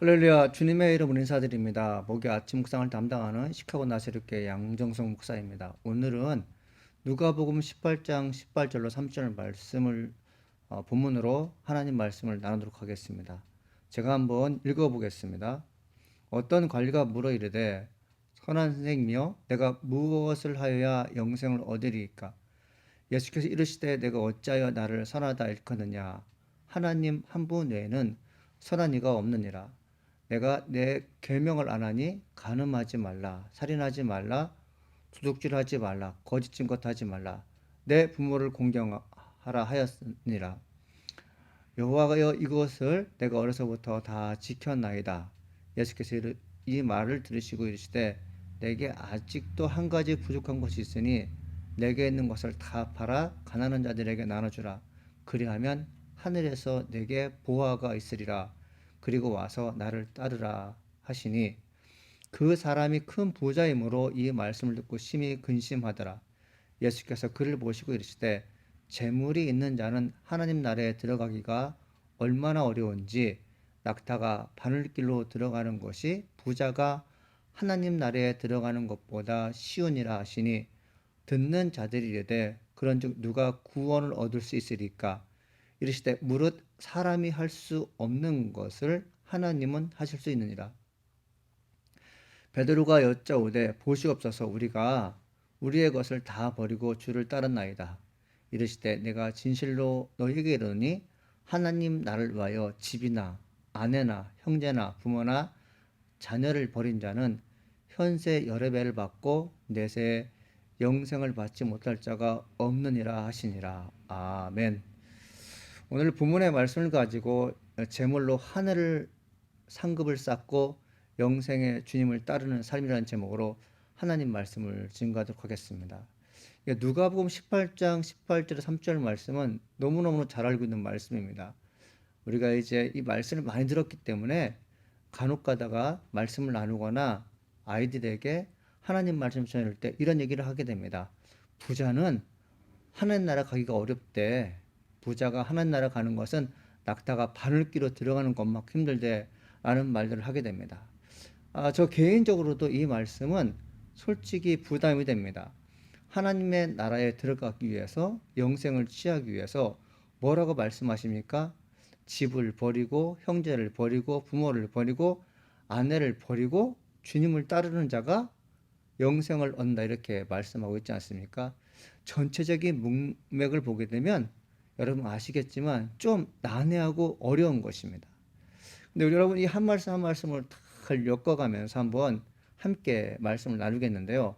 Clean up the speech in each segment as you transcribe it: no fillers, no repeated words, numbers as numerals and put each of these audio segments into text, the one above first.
할렐루야, 주님의 이름으로 인사드립니다. 목요 아침 묵상을 담당하는 시카고 나세르교회 양정성 목사입니다. 오늘은 누가복음 18장 18절로 3절 말씀을 본문으로 하나님 말씀을 나누도록 하겠습니다. 제가 한번 읽어보겠습니다. 어떤 관리가 물어 이르되 선한 선생님이여 내가 무엇을 하여야 영생을 얻으리이까? 예수께서 이르시되 내가 어찌하여 나를 선하다 일컫느냐? 하나님 한 분 외에는 선한 이가 없느니라. 내가 내 계명을 안 하니 간음하지 말라, 살인하지 말라, 도둑질하지 말라, 거짓 증거하지 말라, 내 부모를 공경하라 하였느니라. 여호와여 이것을 내가 어려서부터 다 지켰나이다. 예수께서 이 말을 들으시고 이르시되 내게 아직도 한 가지 부족한 것이 있으니 내게 있는 것을 다 팔아 가난한 자들에게 나눠주라. 그리하면 하늘에서 내게 보화가 있으리라. 그리고 와서 나를 따르라 하시니 그 사람이 큰 부자이므로 이 말씀을 듣고 심히 근심하더라. 예수께서 그를 보시고 이르시되 재물이 있는 자는 하나님 나라에 들어가기가 얼마나 어려운지 낙타가 바늘길로 들어가는 것이 부자가 하나님 나라에 들어가는 것보다 쉬우니라 하시니 듣는 자들이 이르되 그런즉 누가 구원을 얻을 수 있으리까? 이르시되 무릇 사람이 할 수 없는 것을 하나님은 하실 수 있느니라. 베드로가 여짜오되 보시옵소서 우리가 우리의 것을 다 버리고 주를 따랐나이다. 이르시되 내가 진실로 너희에게 이르노니 하나님 나를 위하여 집이나 아내나 형제나 부모나 자녀를 버린 자는 현세 여러 배를 받고 내세 영생을 받지 못할 자가 없느니라 하시니라. 아멘. 오늘 본문의 말씀을 가지고 제물로 하늘을 상급을 쌓고 영생의 주님을 따르는 삶이라는 제목으로 하나님 말씀을 증거하도록 하겠습니다. 누가복음 18장 18절 3절 말씀은 너무너무 잘 알고 있는 말씀입니다. 우리가 이제 이 말씀을 많이 들었기 때문에 간혹 가다가 말씀을 나누거나 아이들에게 하나님 말씀 전할 때 이런 얘기를 하게 됩니다. 부자는 하나님 나라 가기가 어렵대. 부자가 하나님 나라 가는 것은 낙타가 바늘귀로 들어가는 것만큼 힘들대 라는 말들을 하게 됩니다. 저 개인적으로도 이 말씀은 솔직히 부담이 됩니다. 하나님의 나라에 들어가기 위해서 영생을 취하기 위해서 뭐라고 말씀하십니까? 집을 버리고 형제를 버리고 부모를 버리고 아내를 버리고 주님을 따르는 자가 영생을 얻는다 이렇게 말씀하고 있지 않습니까? 전체적인 문맥을 보게 되면 여러분 아시겠지만 좀 난해하고 어려운 것입니다. 근데 여러분 이 한 말씀 한 말씀을 잘 엮어가면서 한번 함께 말씀을 나누겠는데요.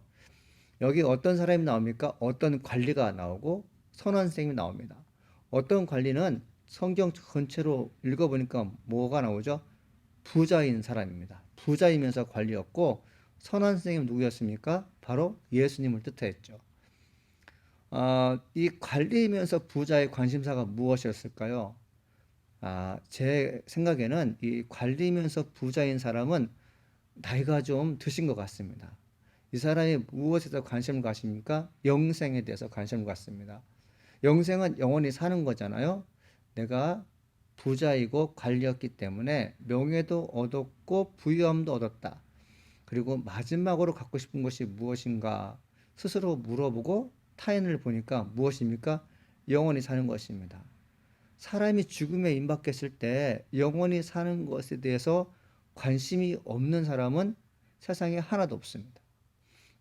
여기 어떤 사람이 나옵니까? 어떤 관리가 나오고 선원 선생님이 나옵니다. 어떤 관리는 성경 전체로 읽어보니까 뭐가 나오죠? 부자인 사람입니다. 부자이면서 관리였고 선원 선생님 누구였습니까? 바로 예수님을 뜻했죠. 이 관리이면서 부자의 관심사가 무엇이었을까요? 제 생각에는 이 관리면서 부자인 사람은 나이가 좀 드신 것 같습니다. 이 사람이 무엇에서 관심을 가십니까? 영생에 대해서 관심을 갖습니다. 영생은 영원히 사는 거잖아요. 내가 부자이고 관리였기 때문에 명예도 얻었고 부유함도 얻었다. 그리고 마지막으로 갖고 싶은 것이 무엇인가 스스로 물어보고 타인을 보니까 무엇입니까? 영원히 사는 것입니다. 사람이 죽음에 임박했을 때 영원히 사는 것에 대해서 관심이 없는 사람은 세상에 하나도 없습니다.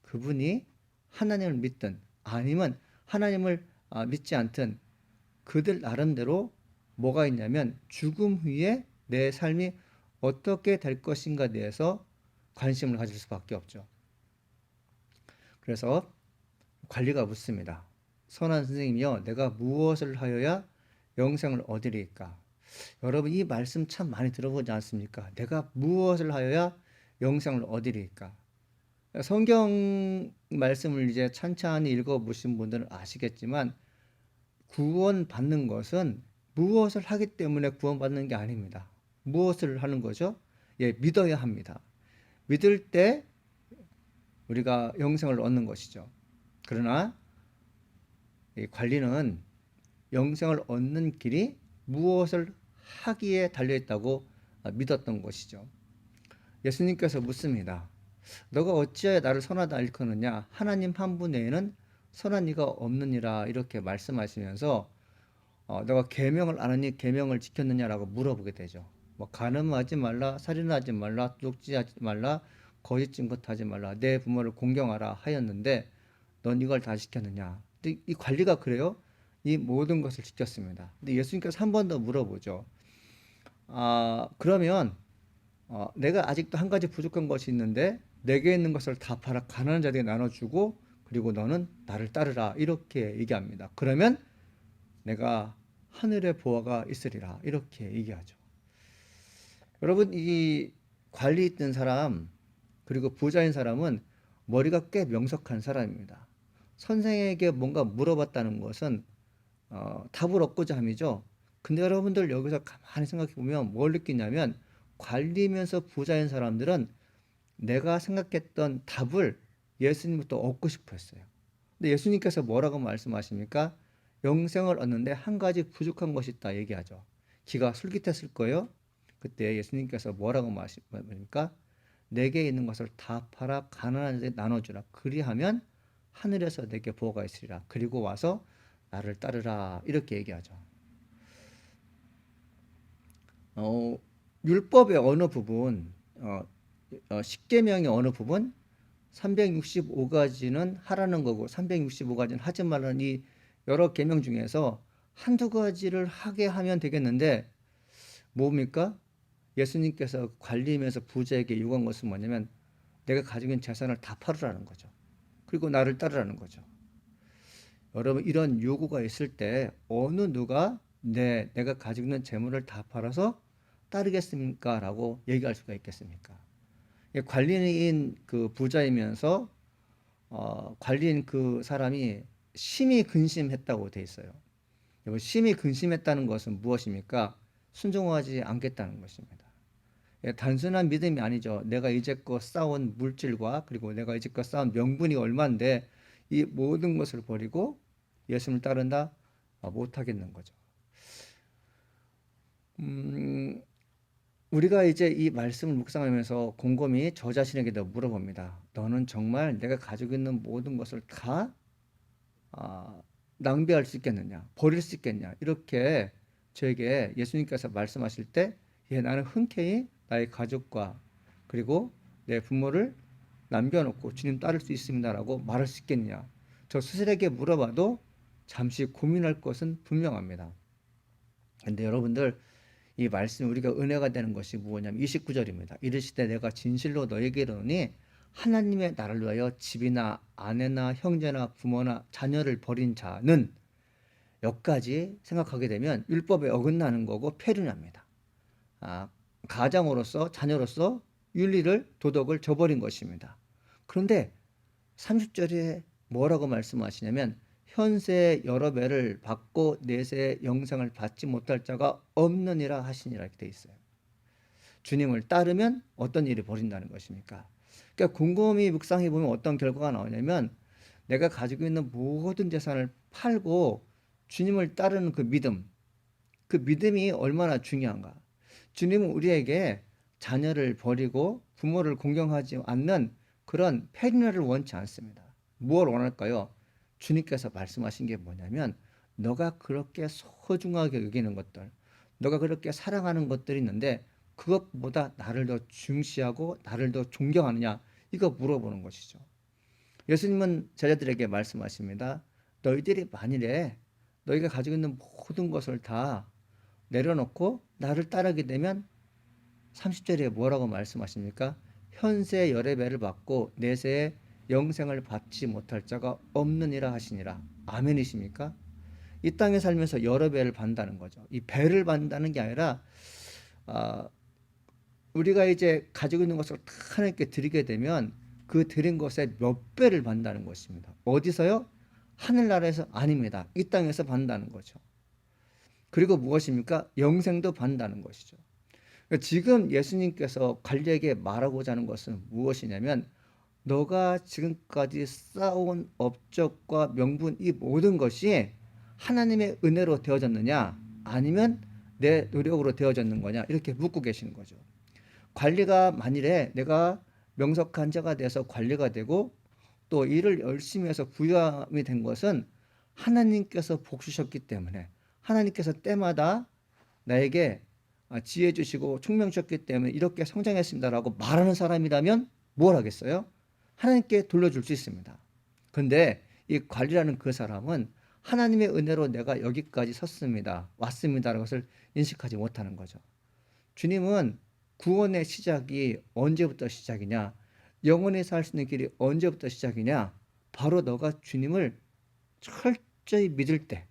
그분이 하나님을 믿든 아니면 하나님을 믿지 않든 그들 나름대로 뭐가 있냐면 죽음 후에 내 삶이 어떻게 될 것인가에 대해서 관심을 가질 수밖에 없죠. 그래서 관리가 묻습니다. 선한 선생님이여 내가 무엇을 하여야 영생을 얻으리까? 여러분 이 말씀 참 많이 들어보지 않습니까? 내가 무엇을 하여야 영생을 얻으리까? 성경 말씀을 이제 찬찬히 읽어보신 분들은 아시겠지만 구원받는 것은 무엇을 하기 때문에 구원받는 게 아닙니다. 무엇을 하는 거죠? 예, 믿어야 합니다. 믿을 때 우리가 영생을 얻는 것이죠. 그러나 이 관리는 영생을 얻는 길이 무엇을 하기에 달려있다고 믿었던 것이죠. 예수님께서 묻습니다. 너가 어찌하여 나를 선하다 일컫느냐? 하나님 한 분 외에는 선한 이가 없느니라. 이렇게 말씀하시면서 너가 계명을 아느니 계명을 지켰느냐라고 물어보게 되죠. 뭐 간음하지 말라, 살인하지 말라, 도둑질하지 말라, 거짓 증거하지 말라, 내 부모를 공경하라 하였는데 넌 이걸 다 지켰느냐? 근데 이 관리가 그래요? 이 모든 것을 지켰습니다. 근데 예수님께서 한 번 더 물어보죠. 그러면 내가 아직도 한 가지 부족한 것이 있는데 내게 있는 것을 다 팔아 가난한 자에게 나눠주고 그리고 너는 나를 따르라 이렇게 얘기합니다. 그러면 내가 하늘의 보화가 있으리라 이렇게 얘기하죠. 여러분 이 관리 있던 사람 그리고 부자인 사람은 머리가 꽤 명석한 사람입니다. 선생에게 뭔가 물어봤다는 것은 답을 얻고자 함이죠. 근데 여러분들 여기서 가만히 생각해 보면 뭘 느끼냐면 관리면서 부자인 사람들은 내가 생각했던 답을 예수님부터 얻고 싶어 했어요. 근데 예수님께서 뭐라고 말씀하십니까? 영생을 얻는데 한 가지 부족한 것이 있다 얘기하죠. 기가 솔깃했을 거예요. 그때 예수님께서 뭐라고 말씀하십니까? 내게 있는 것을 다 팔아 가난한 자에게 나눠주라. 그리하면 하늘에서 내게 보호가 있으리라. 그리고 와서 나를 따르라. 이렇게 얘기하죠. 어, 율법의 어느 부분, 십계명의 어느 부분, 365가지는 하라는 거고 365가지는 하지 말라는 이 여러 계명 중에서 한두 가지를 하게 하면 되겠는데 뭡니까? 예수님께서 관리면서 부자에게 요구한 것은 뭐냐면 내가 가지고 있는 재산을 다 팔으라는 거죠. 그리고 나를 따르라는 거죠. 여러분 이런 요구가 있을 때 어느 누가 내가 가지고 있는 재물을 다 팔아서 따르겠습니까? 라고 얘기할 수가 있겠습니까? 관리인 그 부자이면서 관리인 그 사람이 심히 근심했다고 돼 있어요. 심히 근심했다는 것은 무엇입니까? 순종하지 않겠다는 것입니다. 단순한 믿음이 아니죠. 내가 이제껏 쌓은 물질과 그리고 내가 이제껏 쌓은 명분이 얼마인데 이 모든 것을 버리고 예수님을 따른다? 못하겠는 거죠. 우리가 이제 이 말씀을 묵상하면서 곰곰이 저 자신에게도 물어봅니다. 너는 정말 내가 가지고 있는 모든 것을 다 낭비할 수 있겠느냐? 버릴 수 있겠냐? 이렇게 저에게 예수님께서 말씀하실 때 나는 흔쾌히 나의 가족과 그리고 내 부모를 남겨놓고 주님 따를 수 있습니다라고 말할 수 있겠냐? 저 스스로에게 물어봐도 잠시 고민할 것은 분명합니다. 근데 여러분들 이 말씀 우리가 은혜가 되는 것이 무엇냐면 29절입니다. 이르시되 내가 진실로 너에게 이르노니 하나님의 나라를 위하여 집이나 아내나 형제나 부모나 자녀를 버린 자는 여기까지 생각하게 되면 율법에 어긋나는 거고 폐륜합니다. 가장으로서 자녀로서 윤리를 도덕을 저버린 것입니다. 그런데 30절에 뭐라고 말씀하시냐면 현세 여러 배를 받고 내세 영생을 받지 못할 자가 없느니라 하시니라 이렇게 돼 있어요. 주님을 따르면 어떤 일이 벌인다는 것입니까? 그러니까 곰곰이 묵상해 보면 어떤 결과가 나오냐면 내가 가지고 있는 모든 재산을 팔고 주님을 따르는 그 믿음이 얼마나 중요한가. 주님은 우리에게 자녀를 버리고 부모를 공경하지 않는 그런 폐륜을 원치 않습니다. 무엇을 원할까요? 주님께서 말씀하신 게 뭐냐면 너가 그렇게 소중하게 여기는 것들, 너가 그렇게 사랑하는 것들이 있는데 그것보다 나를 더 중시하고 나를 더 존경하느냐 이거 물어보는 것이죠. 예수님은 제자들에게 말씀하십니다. 너희들이 만일에 너희가 가지고 있는 모든 것을 다 내려놓고 나를 따르게 되면 30절에 뭐라고 말씀하십니까? 현세 열의 배를 받고 내세에 영생을 받지 못할 자가 없느니라 하시니라. 아멘이십니까? 이 땅에 살면서 여러 배를 받는다는 거죠. 이 배를 받는다는 게 아니라 우리가 이제 가지고 있는 것을 다 하나님께 드리게 되면 그 드린 것의 몇 배를 받는다는 것입니다. 어디서요? 하늘나라에서 아닙니다. 이 땅에서 받는다는 거죠. 그리고 무엇입니까? 영생도 받는다는 것이죠. 지금 예수님께서 관리에게 말하고자 하는 것은 무엇이냐면 너가 지금까지 쌓아온 업적과 명분 이 모든 것이 하나님의 은혜로 되어졌느냐 아니면 내 노력으로 되어졌는 거냐? 이렇게 묻고 계시는 거죠. 관리가 만일에 내가 명석한 자가 돼서 관리가 되고 또 일을 열심히 해서 부유함이 된 것은 하나님께서 복 주셨기 때문에 하나님께서 때마다 나에게 지혜 주시고 총명 주셨기 때문에 이렇게 성장했습니다라고 말하는 사람이라면 뭘 하겠어요? 하나님께 돌려줄 수 있습니다. 근데 이 관리라는 그 사람은 하나님의 은혜로 내가 여기까지 섰습니다. 왔습니다라는 것을 인식하지 못하는 거죠. 주님은 구원의 시작이 언제부터 시작이냐? 영원히 살 수 있는 길이 언제부터 시작이냐? 바로 너가 주님을 철저히 믿을 때.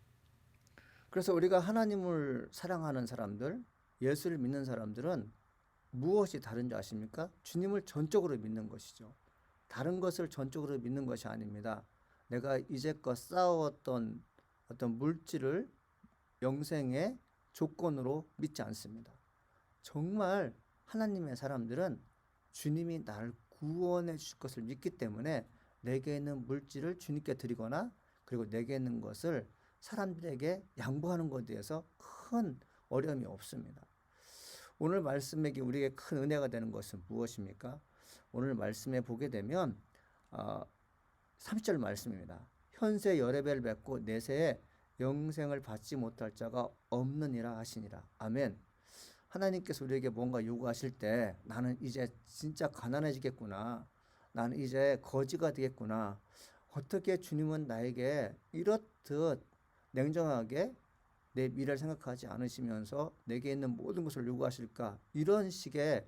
그래서 우리가 하나님을 사랑하는 사람들, 예수를 믿는 사람들은 무엇이 다른지 아십니까? 주님을 전적으로 믿는 것이죠. 다른 것을 전적으로 믿는 것이 아닙니다. 내가 이제껏 쌓아왔던 어떤 물질을 영생의 조건으로 믿지 않습니다. 정말 하나님의 사람들은 주님이 나를 구원해 주실 것을 믿기 때문에 내게 있는 물질을 주님께 드리거나 그리고 내게 있는 것을 사람들에게 양보하는 것에 대해서 큰 어려움이 없습니다. 오늘 말씀에 우리에게 큰 은혜가 되는 것은 무엇입니까? 오늘 말씀에 보게 되면 30절 말씀입니다. 현세 여레벨 맺고 내세에 영생을 받지 못할 자가 없느니라 하시니라. 아멘. 하나님께서 우리에게 뭔가 요구하실 때 나는 이제 진짜 가난해지겠구나. 나는 이제 거지가 되겠구나. 어떻게 주님은 나에게 이렇듯 냉정하게 내 미래를 생각하지 않으시면서 내게 있는 모든 것을 요구하실까? 이런 식의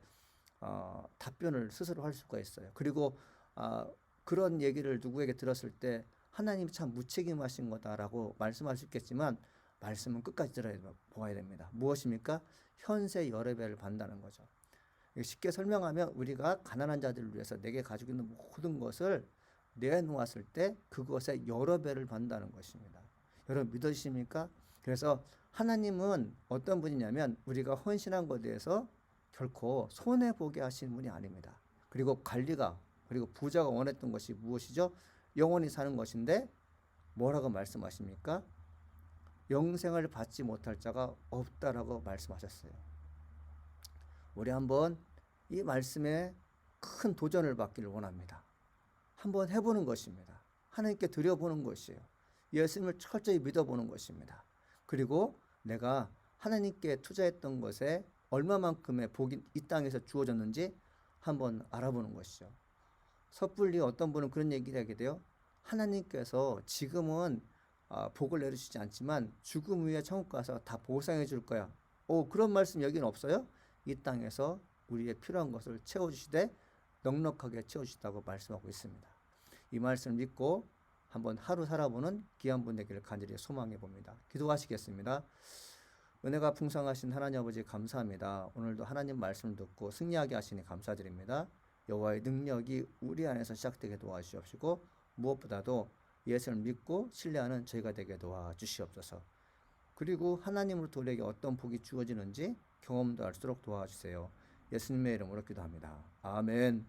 답변을 스스로 할 수가 있어요. 그리고 그런 얘기를 누구에게 들었을 때 하나님이 참 무책임하신 거다라고 말씀할 수 있겠지만 말씀은 끝까지 보아야 됩니다. 무엇입니까? 현세 여러 배를 받는다는 거죠. 쉽게 설명하면 우리가 가난한 자들을 위해서 내게 가지고 있는 모든 것을 내놓았을 때 그것의 여러 배를 받는다는 것입니다. 여러분 믿으십니까? 그래서 하나님은 어떤 분이냐면 우리가 헌신한 것에 대해서 결코 손해보게 하시는 분이 아닙니다. 그리고 관리가 그리고 부자가 원했던 것이 무엇이죠? 영원히 사는 것인데 뭐라고 말씀하십니까? 영생을 받지 못할 자가 없다라고 말씀하셨어요. 우리 한번 이 말씀에 큰 도전을 받기를 원합니다. 한번 해보는 것입니다. 하나님께 드려보는 것이에요. 예수님을 철저히 믿어보는 것입니다. 그리고 내가 하나님께 투자했던 것에 얼마만큼의 복이 이 땅에서 주어졌는지 한번 알아보는 것이죠. 섣불리 어떤 분은 그런 얘기를 하게 돼요. 하나님께서 지금은 복을 내리시지 않지만 죽음 후에 천국 가서 다 보상해 줄 거야. 그런 말씀 여기는 없어요? 이 땅에서 우리의 필요한 것을 채워주시되 넉넉하게 채워주시다고 말씀하고 있습니다. 이 말씀을 믿고 한번 하루 살아보는 귀한 분 되기를 간절히 소망해 봅니다. 기도하시겠습니다. 은혜가 풍성하신 하나님 아버지 감사합니다. 오늘도 하나님 말씀을 듣고 승리하게 하시니 감사드립니다. 여호와의 능력이 우리 안에서 시작되게 도와주시옵시고 무엇보다도 예수를 믿고 신뢰하는 저희가 되게 도와주시옵소서. 그리고 하나님으로부터 우리에게 어떤 복이 주어지는지 경험도 할수록 도와주세요. 예수님의 이름으로 기도합니다. 아멘.